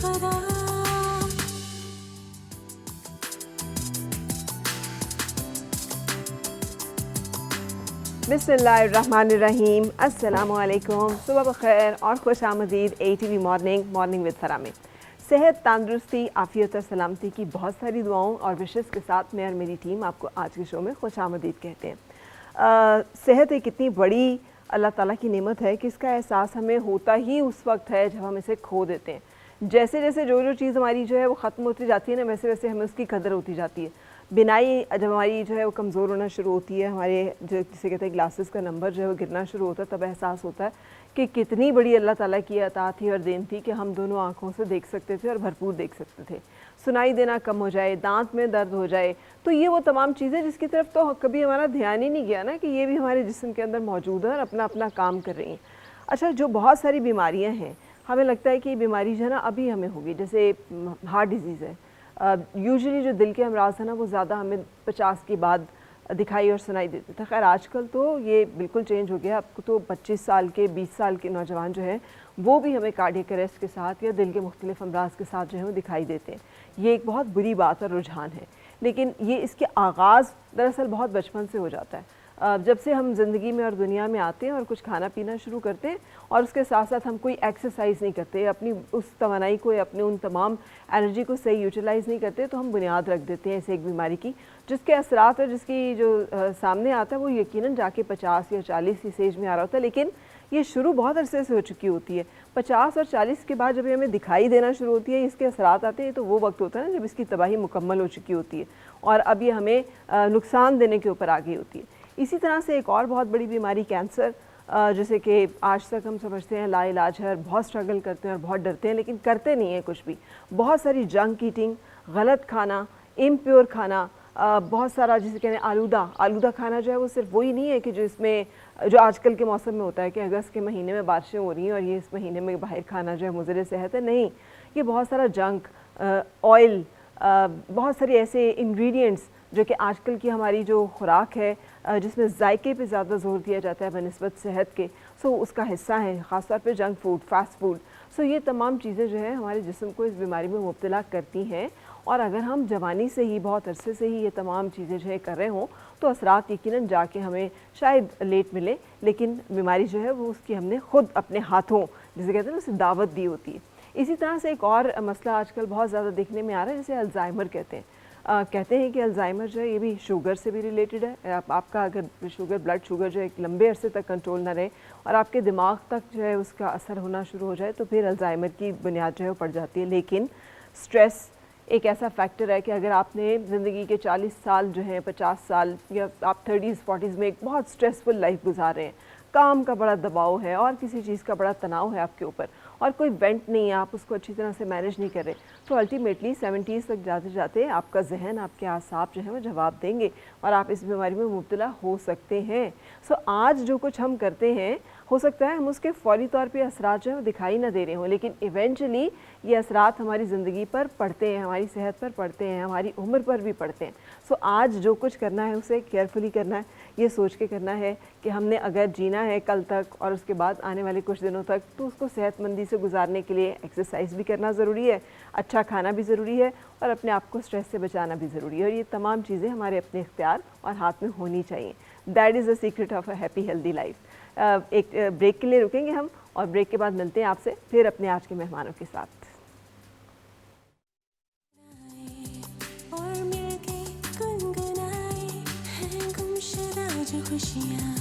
खुदा। बिस्मिल्लाहिर्रहमानिर्रहीम, अस्सलामुअलैकुम, सुबह बखैर और खुश आमदीद ATV मॉर्निंग विद फरामी। सेहत, तंदुरुस्ती, आफ़ियत और सलामती की बहुत सारी दुआओं और विशेस के साथ मैं और मेरी टीम आपको आज के शो में खुश आमदीद कहते हैं। सेहत एक इतनी बड़ी अल्लाह ताला की नेमत है कि इसका एहसास हमें होता ही उस वक्त है जब हम इसे खो देते हैं। जैसे जैसे जो चीज़ हमारी जो है वो ख़त्म होती जाती है ना, वैसे वैसे हमें उसकी कदर होती जाती है। बिनाई जब हमारी जो है वो कमज़ोर होना शुरू होती है, हमारे जो जिसे कहते हैं ग्लासेस का नंबर जो है वो गिरना शुरू होता है, तब एहसास होता है कि कितनी बड़ी अल्लाह ताला की अता थी और देन थी कि हम दोनों आँखों से देख सकते थे और भरपूर देख सकते थे। सुनाई देना कम हो जाए, दांत में दर्द हो जाए, तो ये वो तमाम चीज़ें जिसकी तरफ तो कभी हमारा ध्यान ही नहीं गया ना कि ये भी हमारे जिस्म के अंदर मौजूद है और अपना अपना काम कर रही हैं। अच्छा, जो बहुत सारी बीमारियाँ हैं, हमें लगता है कि ये बीमारी जो है ना अभी हमें होगी, जैसे हार्ट डिज़ीज़ है। यूजुअली जो दिल के अमराज है ना वो ज़्यादा हमें 50 के बाद दिखाई और सुनाई देते थे। खैर आजकल तो ये बिल्कुल चेंज हो गया, आपको तो 25 साल के 20 साल के नौजवान जो है वो भी हमें कार्डियक अरेस्ट के साथ या दिल के मुख्तलिफ अमराज के साथ जो है वो दिखाई देते हैं। ये एक बहुत बुरी बात और रुझान है, लेकिन ये इसके आगाज़ दरअसल बहुत बचपन से हो जाता है। जब से हम ज़िंदगी में और दुनिया में आते हैं और कुछ खाना पीना शुरू करते हैं और उसके साथ साथ हम कोई एक्सरसाइज नहीं करते, अपनी उस तवानाई को या अपने उन तमाम एनर्जी को सही यूटिलाइज़ नहीं करते, तो हम बुनियाद रख देते हैं ऐसे एक बीमारी की जिसके असरात और जिसकी जो सामने आता है वो यकीनन जाके 50 या 40 की एज में आ रहा होता है, लेकिन ये शुरू बहुत अरसे से हो चुकी होती है। 50 और 40 के बाद जब ये हमें दिखाई देना शुरू होती है, इसके असरात आते हैं, तो वो वक्त होता है ना जब इसकी तबाही मुकम्मल हो चुकी होती है और अब ये हमें नुकसान देने के ऊपर आ गई होती है। इसी तरह से एक और बहुत बड़ी बीमारी कैंसर, जैसे कि आज तक हम समझते हैं लाइलाज है, बहुत स्ट्रगल करते हैं और बहुत डरते हैं, लेकिन करते नहीं हैं कुछ भी। बहुत सारी जंक ईटिंग, गलत खाना, इम्प्योर खाना, बहुत सारा जिसे कहते हैं आलूदा खाना जो है वो सिर्फ वही नहीं है कि जो इसमें जो आजकल के मौसम में होता है कि अगस्त के महीने में बारिशें हो रही हैं और ये इस महीने में बाहर खाना जो है मुज़र सेहत है, नहीं, ये बहुत सारा जंक, ऑयल, बहुत सारे ऐसे इंग्रेडिएंट्स जो कि आजकल की हमारी जो खुराक है जिसमें जायके पे ज़्यादा जोर दिया जाता है बनस्बत सेहत के, सो उसका हिस्सा है ख़ासतौर पे जंक फूड, फास्ट फूड। सो ये तमाम चीज़ें जो है हमारे जिस्म को इस बीमारी में मुब्तला करती हैं और अगर हम जवानी से ही बहुत अरसे से ही ये तमाम चीज़ें जो है कर रहे हों तो असरात यकीनन जाके हमें शायद लेट मिले, लेकिन बीमारी जो है वो उसकी हमने ख़ुद अपने हाथों जिसे कहते हैं ना उसे दावत दी होती है। इसी तरह से एक और मसला आजकल बहुत ज़्यादा देखने में आ रहा है जिसे अल्ज़ाइमर कहते हैं। कहते हैं कि अल्ज़ाइमर जो है ये भी शुगर से भी रिलेटेड है। आपका अगर ब्लड शुगर जो है एक लंबे अरसे तक कंट्रोल ना रहे और आपके दिमाग तक जो है उसका असर होना शुरू हो जाए तो फिर अल्ज़ाइमर की बुनियाद जो है वो पड़ जाती है। लेकिन स्ट्रेस एक ऐसा फैक्टर है कि अगर आपने ज़िंदगी के 40 साल जो है 50 साल या आप 30s-40s में एक बहुत स्ट्रेसफुल लाइफ गुजार रहे हैं, काम का बड़ा दबाव है और किसी चीज़ का बड़ा तनाव है आपके ऊपर और कोई वेंट नहीं है, आप उसको अच्छी तरह से मैनेज नहीं कर रहे, तो अल्टीमेटली 70s तक जाते जाते आपका जहन, आपके आसाब जो है वो जवाब देंगे और आप इस बीमारी में मुब्तला हो सकते हैं। सो आज जो कुछ हम करते हैं हो सकता है हम उसके फ़ौरी तौर पे असरात जो है वो दिखाई ना दे रहे हों, लेकिन इवेंचुअली ये असरात हमारी ज़िंदगी पर पड़ते हैं, हमारी सेहत पर पड़ते हैं, हमारी उम्र पर भी पड़ते हैं। सो आज जो कुछ करना है उसे केयरफुली करना है, ये सोच के करना है कि हमने अगर जीना है कल तक और उसके बाद आने वाले कुछ दिनों तक, तो उसको सेहतमंदी से गुजारने के लिए एक्सरसाइज भी करना ज़रूरी है, अच्छा खाना भी ज़रूरी है और अपने आप को स्ट्रेस से बचाना भी ज़रूरी है और ये तमाम चीज़ें हमारे अपने इख्तियार और हाथ में होनी चाहिए। That is the secret of a happy healthy life. एक ब्रेक के लिए रुकेंगे हम और ब्रेक के बाद मिलते हैं आपसे फिर अपने आज के मेहमानों के साथ। और मिलके गुनगुनाए हैं गुमशुदा जो खुशियाँ।